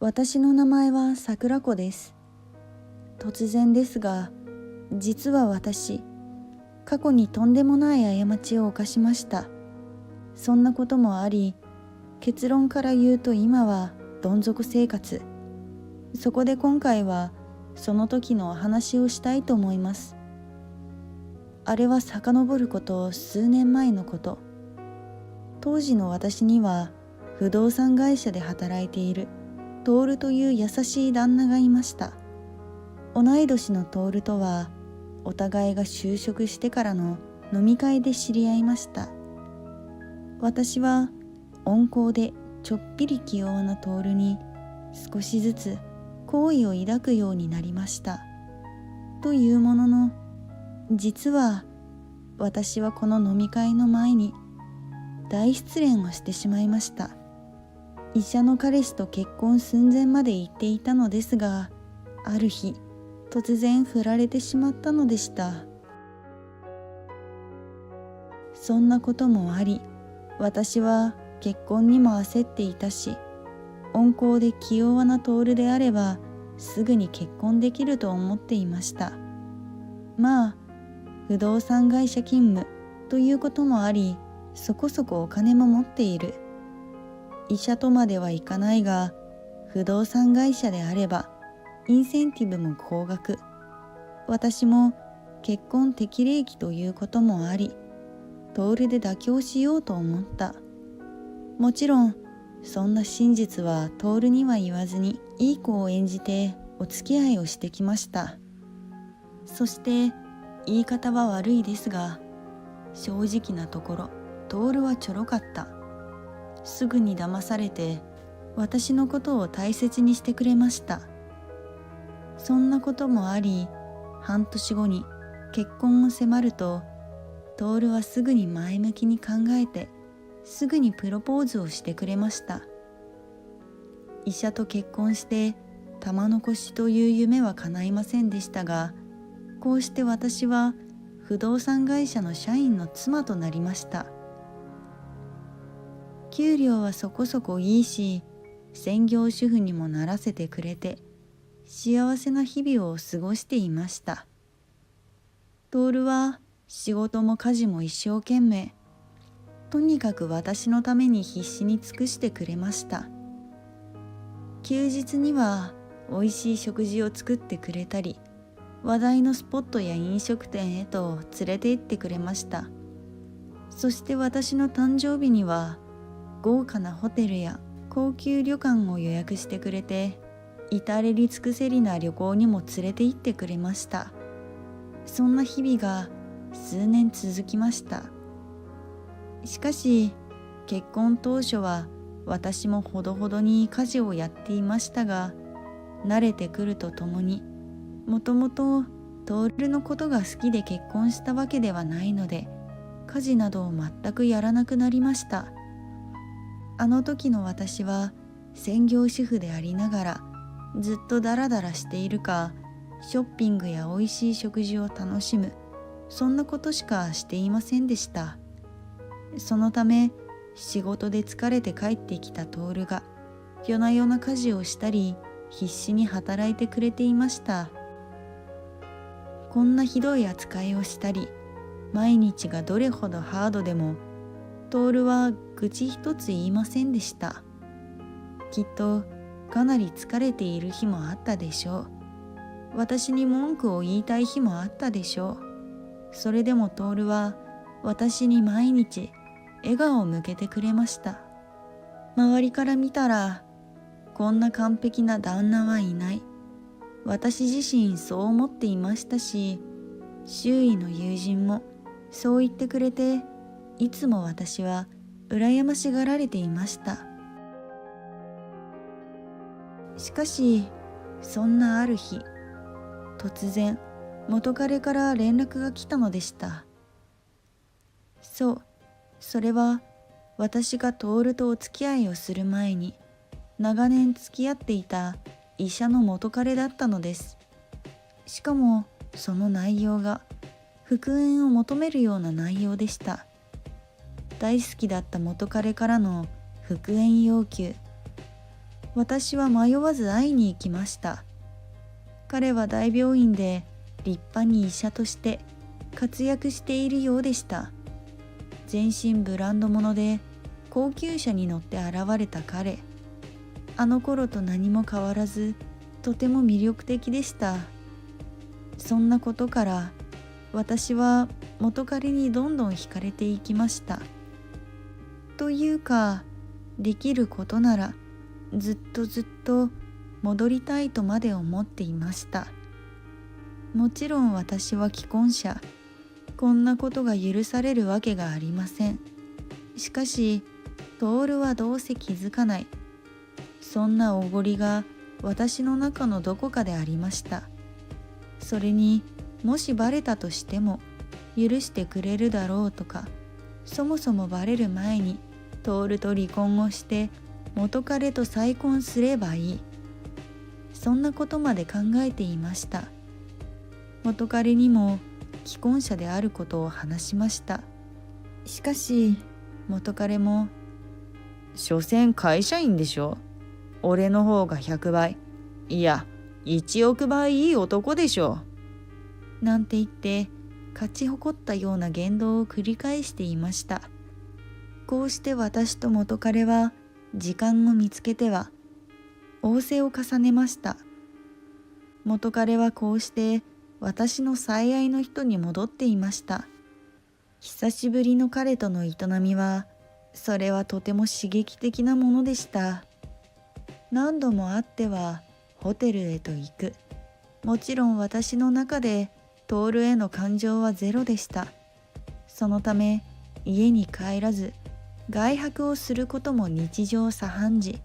私の名前は桜子です。突然ですが、実は私、過去にとんでもない過ちを犯しました。そんなこともあり、結論から言うと今はどん底生活。そこで今回はその時のお話をしたいと思います。あれは遡ること数年前のこと。当時の私には不動産会社で働いている徹という優しい旦那がいました。同い年の徹とはお互いが就職してからの飲み会で知り合いました。私は温厚でちょっぴり気弱な徹に少しずつ好意を抱くようになりました。というものの、実は私はこの飲み会の前に大失恋をしてしまいました。医者の彼氏と結婚寸前まで行っていたのですが、ある日突然振られてしまったのでした。そんなこともあり、私は結婚にも焦っていたし、温厚で気弱な徹であればすぐに結婚できると思っていました。まあ不動産会社勤務ということもあり、そこそこお金も持っている。医者とまではいかないが、不動産会社であればインセンティブも高額。私も結婚適齢期ということもあり、徹で妥協しようと思った。もちろんそんな真実は徹には言わずに、いい子を演じてお付き合いをしてきました。そして言い方は悪いですが、正直なところ徹はちょろかった。すぐに騙されて私のことを大切にしてくれました。そんなこともあり、半年後に結婚を迫ると、徹はすぐに前向きに考えて、すぐにプロポーズをしてくれました。医者と結婚して玉残しという夢は叶いませんでしたが、こうして私は不動産会社の社員の妻となりました。給料はそこそこいいし、専業主婦にもならせてくれて、幸せな日々を過ごしていました。徹は仕事も家事も一生懸命、とにかく私のために必死に尽くしてくれました。休日には美味しい食事を作ってくれたり、話題のスポットや飲食店へと連れて行ってくれました。そして私の誕生日には豪華なホテルや高級旅館を予約してくれて、至れり尽くせりな旅行にも連れて行ってくれました。そんな日々が数年続きました。しかし結婚当初は私もほどほどに家事をやっていましたが、慣れてくるとともに、もともと徹のことが好きで結婚したわけではないので、家事などを全くやらなくなりました。あの時の私は専業主婦でありながら、ずっとダラダラしているか、ショッピングや美味しい食事を楽しむ、そんなことしかしていませんでした。そのため仕事で疲れて帰ってきた徹が夜な夜な家事をしたり、必死に働いてくれていました。こんなひどい扱いをしたり、毎日がどれほどハードでも、徹は愚痴一つ言いませんでした。きっとかなり疲れている日もあったでしょう。私に文句を言いたい日もあったでしょう。それでも徹は私に毎日笑顔を向けてくれました。周りから見たら、こんな完璧な旦那はいない。私自身そう思っていましたし、周囲の友人もそう言ってくれて、いつも私は羨ましがられていました。しかし、そんなある日、突然元彼から連絡が来たのでした。そう、それは私が徹とお付き合いをする前に長年付き合っていた医者の元彼だったのです。しかもその内容が復縁を求めるような内容でした。大好きだった元彼からの復縁要求。私は迷わず会いに行きました。彼は大病院で立派に医者として活躍しているようでした。全身ブランド物で高級車に乗って現れた彼。あの頃と何も変わらず、とても魅力的でした。そんなことから私は元彼にどんどん惹かれていきました。というか、できることならずっと戻りたいとまで思っていました。もちろん私は既婚者。こんなことが許されるわけがありません。しかし、徹はどうせ気づかない。そんなおごりが私の中のどこかでありました。それにもしバレたとしても許してくれるだろうとか、そもそもバレる前に徹と離婚をして元彼と再婚すればいい。そんなことまで考えていました。元彼にも既婚者であることを話しました。しかし元彼も、所詮会社員でしょ。俺の方が100倍、いや1億倍いい男でしょ。なんて言って勝ち誇ったような言動を繰り返していました。こうして私と元彼は時間を見つけては仰せを重ねました。元彼はこうして私の最愛の人に戻っていました。久しぶりの彼との営みは、それはとても刺激的なものでした。何度も会ってはホテルへと行く。もちろん私の中で徹への感情はゼロでした。そのため家に帰らず外泊をすることも日常茶飯事。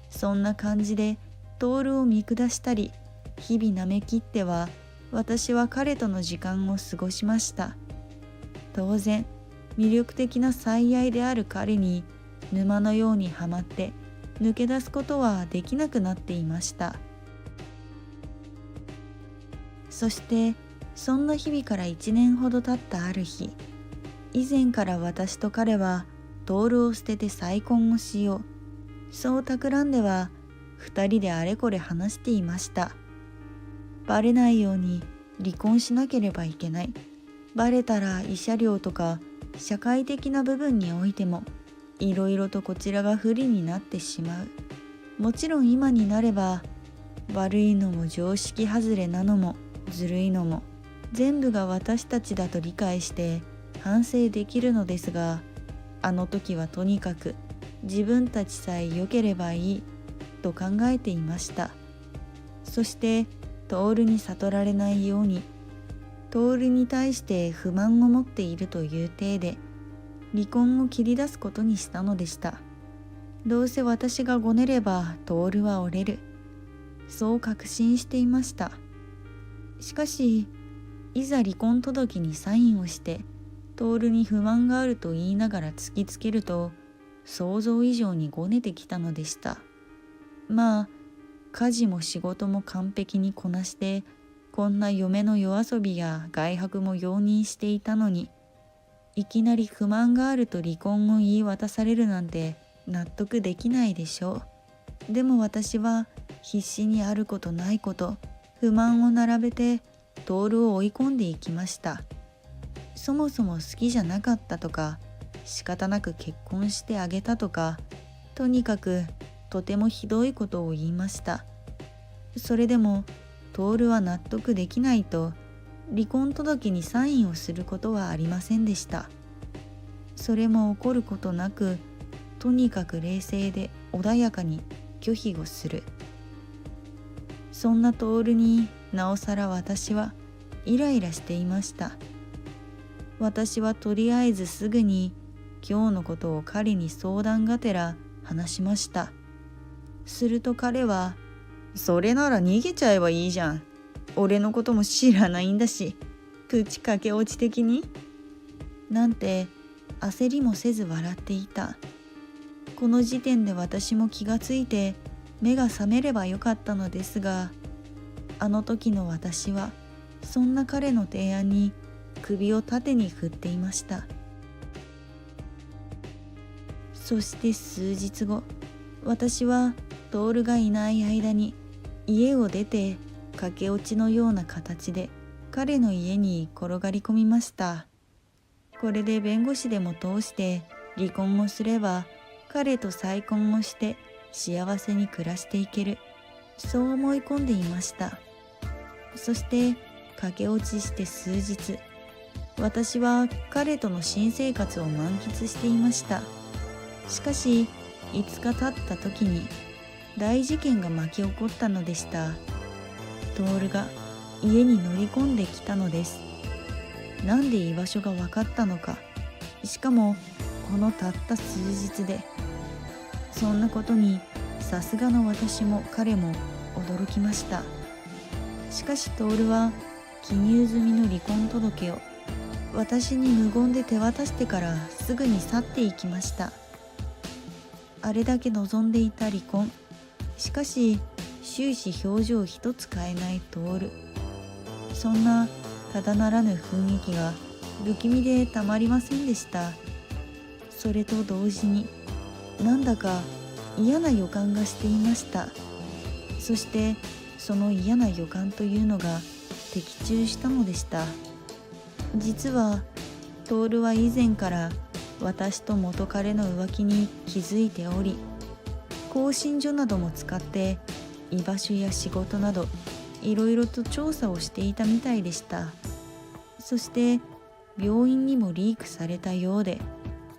そんな感じで徹を見下したり日々舐めきっては私は彼との時間を過ごしました。当然魅力的な最愛である彼に沼のようにはまって抜け出すことはできなくなっていました。そしてそんな日々から1年ほど経ったある日、以前から私と彼は徹を捨てて再婚をしよう、そう企んでは2人であれこれ話していました。バレないように離婚しなければいけない。バレたら慰謝料とか社会的な部分においてもいろいろとこちらが不利になってしまう。もちろん今になれば悪いのも常識外れなのもずるいのも全部が私たちだと理解して反省できるのですが、あの時はとにかく自分たちさえ良ければいいと考えていました。そして徹に悟られないように、徹に対して不満を持っているという体で離婚を切り出すことにしたのでした。どうせ私がごねれば徹は折れる、そう確信していました。しかしいざ離婚届にサインをして徹に不満があると言いながら突きつけると、想像以上にごねてきたのでした。まあ家事も仕事も完璧にこなして、こんな嫁の夜遊びや外泊も容認していたのに、いきなり不満があると離婚を言い渡されるなんて納得できないでしょう。でも私は必死にあることないこと不満を並べて徹を追い込んでいきました。そもそも好きじゃなかったとか、仕方なく結婚してあげたとか、とにかくとてもひどいことを言いました。それでも徹は納得できないと離婚届にサインをすることはありませんでした。それも怒ることなく、とにかく冷静で穏やかに拒否をする。そんな徹になおさら私はイライラしていました。私はとりあえずすぐに今日のことを彼に相談がてら話しました。すると彼は、それなら逃げちゃえばいいじゃん。俺のことも知らないんだし、プチ駆け落ち的になんて焦りもせず笑っていた。この時点で私も気がついて目が覚めればよかったのですが、あの時の私はそんな彼の提案に首を縦に振っていました。そして数日後、私は徹がいない間に家を出て駆け落ちのような形で彼の家に転がり込みました。これで弁護士でも通して離婚をすれば彼と再婚をして幸せに暮らしていける、そう思い込んでいました。そして駆け落ちして数日、私は彼との新生活を満喫していました。しかし5日経った時に大事件が巻き起こったのでした。徹が家に乗り込んできたのです。なんで居場所が分かったのか、しかもこのたった数日で。そんなことにさすがの私も彼も驚きました。しかし徹は記入済みの離婚届を私に無言で手渡してからすぐに去っていきました。あれだけ望んでいた離婚、しかし終始表情一つ変えない徹。そんなただならぬ雰囲気が不気味でたまりませんでした。それと同時になんだか嫌な予感がしていました。そしてその嫌な予感というのが的中したのでした。実は徹は以前から私と元彼の浮気に気づいており、興信所なども使って居場所や仕事などいろいろと調査をしていたみたいでした。そして病院にもリークされたようで、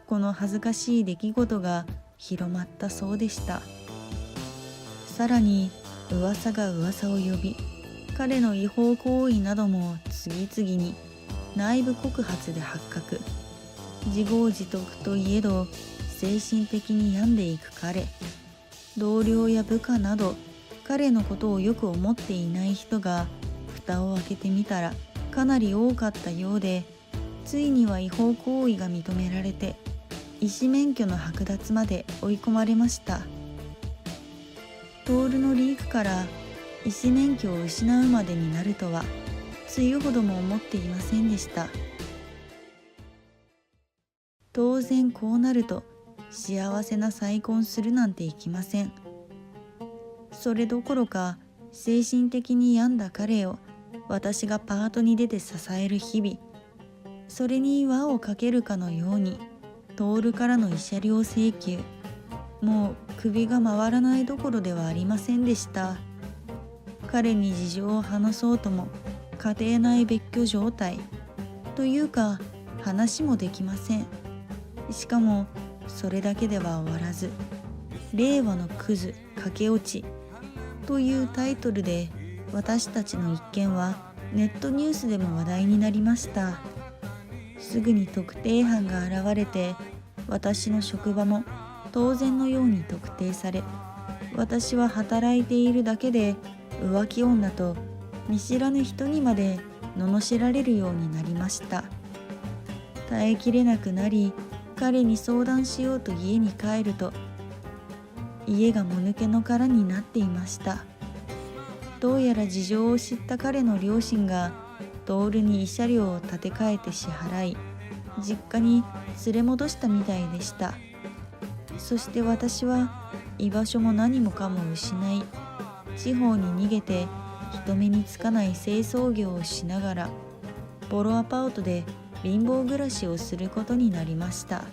この恥ずかしい出来事が広まったそうでした。さらに噂が噂を呼び、彼の違法行為なども次々に内部告発で発覚。自業自得といえど精神的に病んでいく彼。同僚や部下など彼のことをよく思っていない人が蓋を開けてみたらかなり多かったようで、ついには違法行為が認められて医師免許の剥奪まで追い込まれました。徹のリークから医師免許を失うまでになるとはつゆほども思っていませんでした。当然こうなると幸せな再婚するなんていきません。それどころか精神的に病んだ彼を私がパートに出て支える日々、それに輪をかけるかのように徹からの慰謝料請求、もう首が回らないどころではありませんでした。彼に事情を話そうとも家庭内別居状態というか話もできません。しかもそれだけでは終わらず、令和のクズ駆け落ちというタイトルで私たちの一件はネットニュースでも話題になりました。すぐに特定班が現れて、私の職場も当然のように特定され、私は働いているだけで浮気女と見知らぬ人にまで罵られるようになりました。耐えきれなくなり、彼に相談しようと家に帰ると、家がもぬけの殻になっていました。どうやら事情を知った彼の両親が徹に慰謝料を立て替えて支払い、実家に連れ戻したみたいでした。そして私は居場所も何もかも失い、地方に逃げて人目につかない清掃業をしながらボロアパートで貧乏暮らしをすることになりました。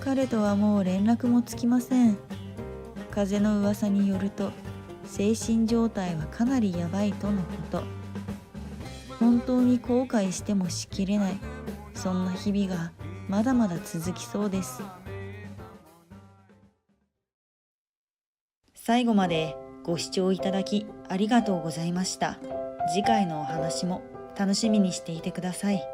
彼とはもう連絡もつきません。風の噂によると精神状態はかなりやばいとのこと。本当に後悔してもしきれない、そんな日々がまだまだ続きそうです。最後までご視聴いただきありがとうございました。次回のお話も楽しみにしていてください。